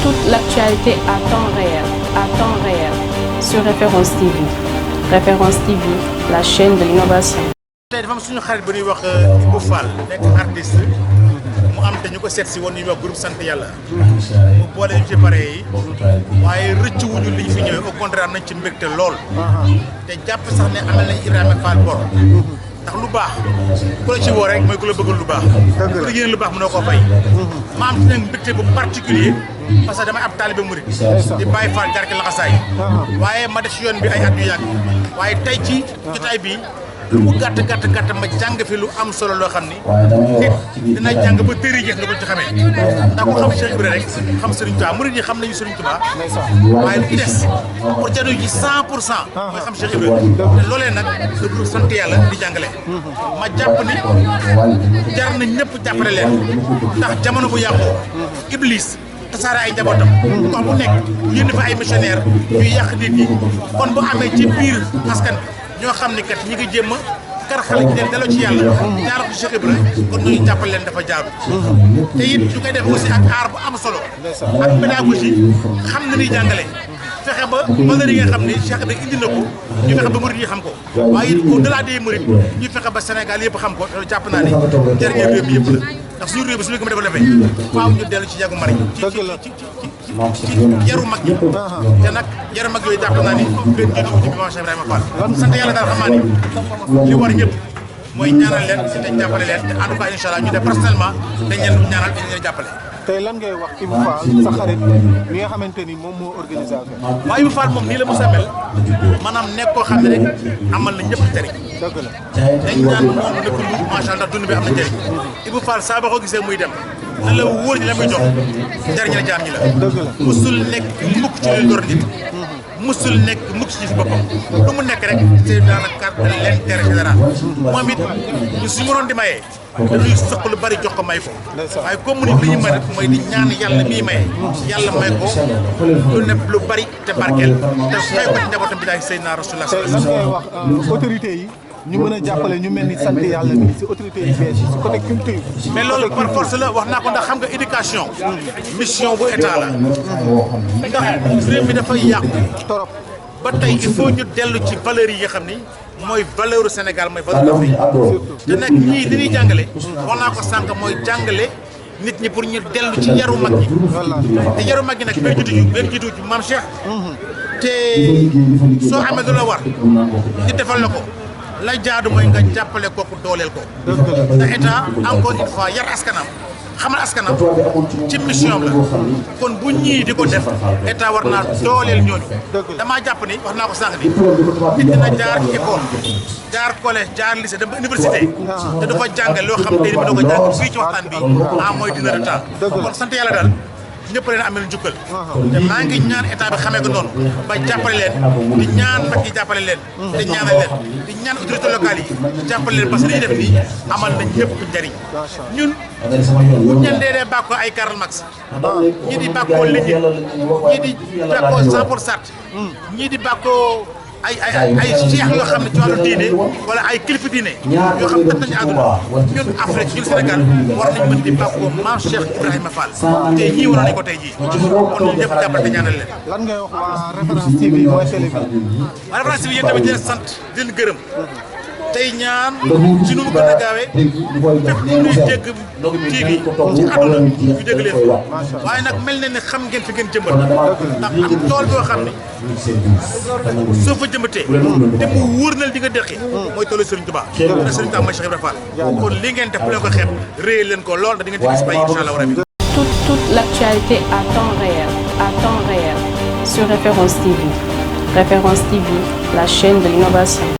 Toute l'actualité à temps réel, sur Référence TV. Référence TV, la chaîne de l'innovation. tey dafa am suñu xarit bu ñuy wax Ibou Fall nekk artiste mu am te ñu ko seet si woon ñuy wax groupe sant yàlla mu boole ñu ci pare yi waaye rëcc wuñu li ñu fi ñëwee au contraire nañ ci mbégte lool te jàpp sax ne amal nañ Ibrahima Fall bor ndax lu baax ku la ci woo rek mooy ku la bëggal lu baax ku la yéene lu baax mënoo koo fay ma am ci nag mbégte bu particulier parce que damay ab taalibe murid di bàyyi Fall jarki laxasaay waaye ma def ci yoon bi ay at yu yàgg waaye tey ci jotaay bi lu mu gàtt ma jàng fi lu am solo loo xam ni nit dina jàng ba tëri jeex nga ko ci xamee ndax ku xam Cheikh Ibrahima rek xam Serigne Touba murid yi xam nañu Serigne Touba waaye lu ci des pour jano ji 100% mooy xam Cheikh Ibrahima te loolee nag le groupe sant yàlla di jàngale ma jàpp ni jar na ñëpp jàppale leen ndax jamono bu yàqoo Iblis tasaare ay njabootam gox bu nekk yénn fa ay missionnaire yuy yàq nit ñi kon bu amee ci biir askan ñoo xam ni kat ñi ngi jéem a kar xale ci leen daloo ci yàlla jaar ko ci Cheikh Ibrahima kon ñooñu jàppal leen dafa jaaru te it ñu koy def aussi ak aar bu am solo ak pédagogie xam na ni jàngale fexe ba valeur yi nga xam ni Cheikh Ibrahima indi na ko ñu fexe ba murid yi xam ko waaye it au delà des murid ñu fexe ba Sénégal yëpp xam ko te jàpp naa ni njëriñu réew mi yëpp la ndax suñu réew bi suñu ko développé faaw ñu dellu ci yagu mari ci yaru mag yi te nag yaru mag yooyu jàpp naa ni benn jiitu ci bi ma Cheikh Ibrahima Fall sant yàlla daal xam naa ni li war ñëpp mooy ñaanal leen te jàppale leen te en tout cas incha allah ñu def personnellement dañ leen ñaanal dañ leen jàppale tey lan ngay wax Ibou Fall sa xarit mi nga xamante ni moom moo organisation waaw Ibou Fall moom nii la mos a mel maanaam nekk koo xam ne rek amal na ñëpp njëriñ dëgg la dañ naan moom lépp lu macha allah dund bi am na njëriñ Ibou Fall saa boo ko gisee muy dem na la wóor ñi la muy jox njëriñ la jaam ñi la musul nekk mukk ci luy lor nit musul nekk mukk ci boppam lu mu nekk rek c'est dans le cadre de l'intérêt général moom it ñu suñu mënoon di mayee dañuy sëq lu bari jox ko may ko waaye comme ni li ñu mën mooy di ñaan yàlla miy maye yàlla may ko lu ne lu bari te barkeel te fay ko ci njabootam bi daay Seydina Rasulullah tey lan ngay wax autorité yi ñu mën a jàppale ñu mel ni sant yàlla mi si autorité yi bees yi si côté culture mais loolu par force la wax naa ko ndax xam nga éducation mission bu état la ndax réew mi dafay yàqu torop ba tey il faut ñu dellu ci valeurs yi nga xam ni mooy valeur u Sénégal mooy valeur Afrique te nag ñii li ñuy jàngale wax naa ko sànq mooy jàngale nit ñi pour ñu dellu ci yaru mag ñi te yaru mag ñi nag benn jiitu ci maam Cheikh te soo amee lu la war di defal la ko la jaadu mooy nga jàppale kooku dooleel ko te état encore une fois yar askanam xamal askanam ci mission la kon bu ñii di ko def état war naa dooleel ñooñu damaa jàpp ni wax naa ko sànq ni nit dina jaar ci école jaar collège jaar lycée dem ba université te du fa jàngal loo xam te ni bi doo ko jàng fii ci waxtaan bi en moins d'une heure de temps kon sant yàlla daal ñëpp leen amee lu jukkal te maa ngi ñaan état bi xamee ko noonu ba jàppale leen di ñaan mag yi jàppale leen te ñaanal leen di ñaan autorité locale yi jàppale leen parce que li ñu def nii amal na ñëpp njariñ ñun bu ñandee dee bàkkoo ay Karl Marx ñii di bàkkoo Lénine ñii di bàkkoo Jean Paul Sartre ñii di bàkkoo ay cheikh yoo xam ne ci wàllu diine wala ay kilifa diine yoo xam ne nañu àdduna ñun Afrique ñun Sénégal war nañ mën di bàkkoo maam Cheikh Ibrahima Fall te ñii waroon nañ ko tey jii kon ñun ñëpp jàppale te ñaanal leen. lan ngay wax waa Référence TV mooy télé bi. waa Référence TV yéen tamit di leen sant di leen gërëm tey ñaan ci nu mu gën a gaawee fépp ñuy dégg TV ci àdduna ñu dégg leen waaye nag mel na ne xam ngeen fi ngeen jëmbat ndax am tool boo xam ne soo fa jëmbatee te mu wóor na di nga dëqi mooy toolu Serigne Touba te Serigne Touba mooy Cheikh Ibrahima Fall kon li ngeen def bu leen ko xeeb réy leen ko lool da di ngeen ci gis bay incha allah rabi. Toute l'actualité à temps réel, sur Référence TV. Référence TV, la chaîne de l'innovation.